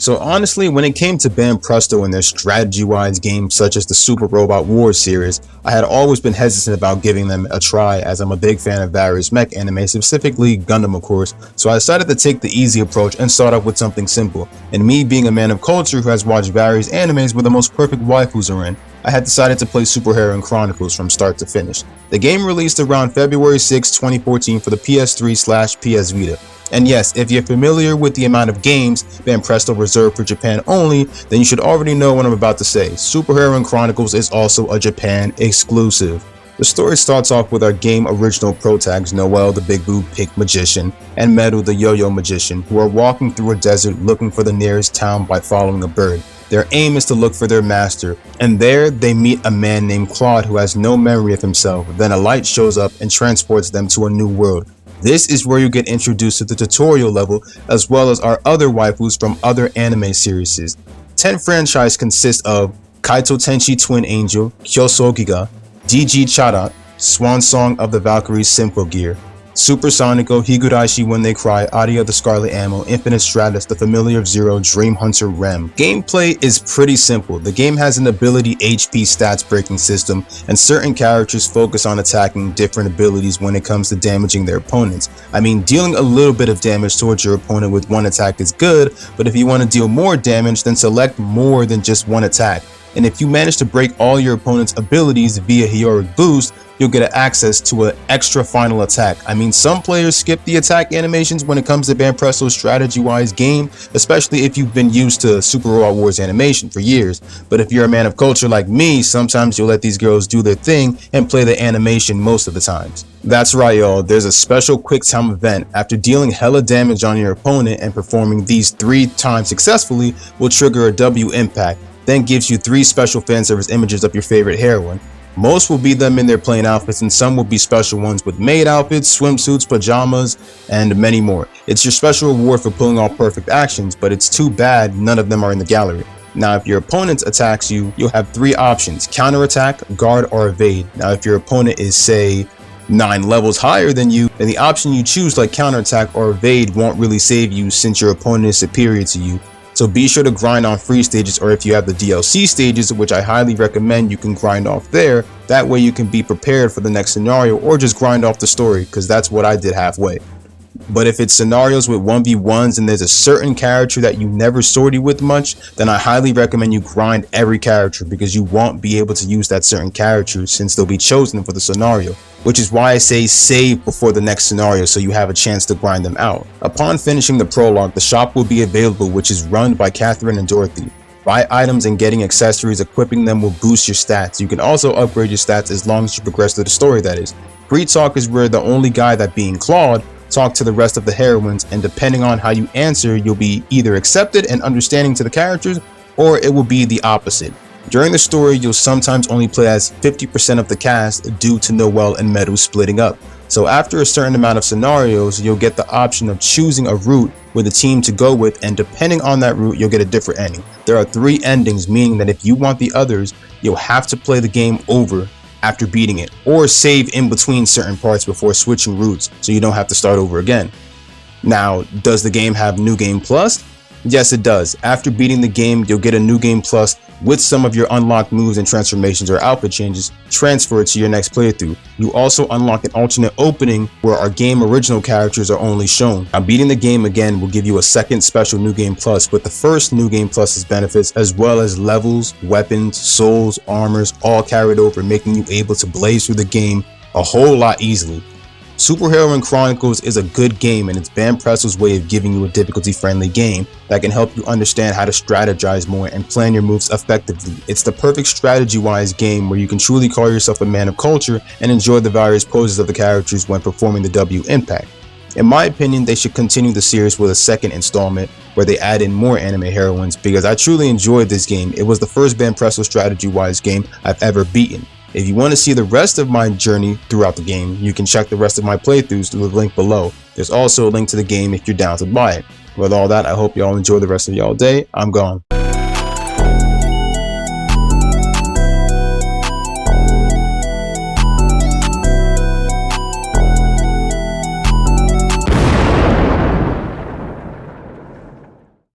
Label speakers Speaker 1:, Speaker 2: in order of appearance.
Speaker 1: So honestly, when it came to Banpresto and their strategy-wise games such as the Super Robot Wars series, I had always been hesitant about giving them a try as I'm a big fan of various mech anime, specifically Gundam of course, so I decided to take the easy approach and start off with something simple. And me being a man of culture who has watched various animes where the most perfect waifus are in, I had decided to play Heroine Chronicles from start to finish. The game released around February 6, 2014 for the PS3/PS Vita. And yes, if you're familiar with the amount of games Banpresto reserved for Japan only, then you should already know what I'm about to say. Heroine Chronicles is also a Japan exclusive. The story starts off with our game original protags Noel the Big Boob Pig Magician and Meru the Yo-Yo Magician, who are walking through a desert looking for the nearest town by following a bird. Their aim is to look for their master, and there they meet a man named Claude who has no memory of himself. Then a light shows up and transports them to a new world. This is where you get introduced to the tutorial level as well as our other waifus from other anime series. 10 franchise consists of Kaito Tenshi Twin Angel, Kyosogiga, DG Charat, Swan Song of the Valkyries Symphogear, Super Sonico, Higurashi When They Cry, Aria the Scarlet Ammo, Infinite Stratus, The Familiar of Zero, Dream Hunter Rem. Gameplay is pretty simple. The game has an ability HP stats breaking system, and certain characters focus on attacking different abilities when it comes to damaging their opponents. I mean, dealing a little bit of damage towards your opponent with one attack is good, but if you want to deal more damage, then select more than just one attack. And if you manage to break all your opponent's abilities via heroic boost, you'll get access to an extra final attack. I mean, some players skip the attack animations when it comes to Banpresto's strategy-wise game, especially if you've been used to Super Robot Wars animation for years. But if you're a man of culture like me, sometimes you'll let these girls do their thing and play the animation most of the times. That's right, y'all. There's a special quick time event. After dealing hella damage on your opponent and performing these 3 times successfully will trigger a W impact, then gives you 3 special fan service images of your favorite heroine. Most will be them in their plain outfits, and some will be special ones with maid outfits, swimsuits, pajamas, and many more. It's your special reward for pulling off perfect actions, but it's too bad none of them are in the gallery. Now, if your opponent attacks you, you'll have 3 options: counterattack, guard, or evade. Now, if your opponent is, say, 9 levels higher than you, then the option you choose like counterattack or evade won't really save you since your opponent is superior to you. So be sure to grind on free stages, or if you have the DLC stages, which I highly recommend you can grind off there. That way you can be prepared for the next scenario, or just grind off the story, because that's what I did halfway. But if it's scenarios with 1v1s and there's a certain character that you never sortie with much, then I highly recommend you grind every character, because you won't be able to use that certain character since they'll be chosen for the scenario. Which is why I say save before the next scenario so you have a chance to grind them out. Upon finishing the prologue, the shop will be available, which is run by Catherine and Dorothy. Buy items and getting accessories, equipping them will boost your stats. You can also upgrade your stats as long as you progress through the story, that is. Free talk is where the only guy, that being Claude, talk to the rest of the heroines, and depending on how you answer, you'll be either accepted and understanding to the characters, or it will be the opposite. During the story, you'll sometimes only play as 50% of the cast due to Noel and Meru splitting up. So after a certain amount of scenarios, you'll get the option of choosing a route with a team to go with, and depending on that route, you'll get a different ending. There are 3 endings, meaning that if you want the others, you'll have to play the game over after beating it, or save in between certain parts before switching routes so you don't have to start over again. Now, does the game have New Game Plus? Yes, it does. After beating the game, you'll get a New Game Plus with some of your unlocked moves and transformations or outfit changes transferred to your next playthrough. You also unlock an alternate opening where our game original characters are only shown. Now, beating the game again will give you a second special New Game Plus with the first New Game Plus's benefits, as well as levels, weapons, souls, armors, all carried over, making you able to blaze through the game a whole lot easily. Heroine Chronicles is a good game, and it's Banpresto's way of giving you a difficulty-friendly game that can help you understand how to strategize more and plan your moves effectively. It's the perfect strategy-wise game where you can truly call yourself a man of culture and enjoy the various poses of the characters when performing the W impact. In my opinion, they should continue the series with a second installment where they add in more anime heroines, because I truly enjoyed this game. It was the first Banpresto strategy-wise game I've ever beaten. If you want to see the rest of my journey throughout the game, you can check the rest of my playthroughs through the link below. There's also a link to the game if you're down to buy it. With all that, I hope y'all enjoy the rest of y'all day. I'm gone.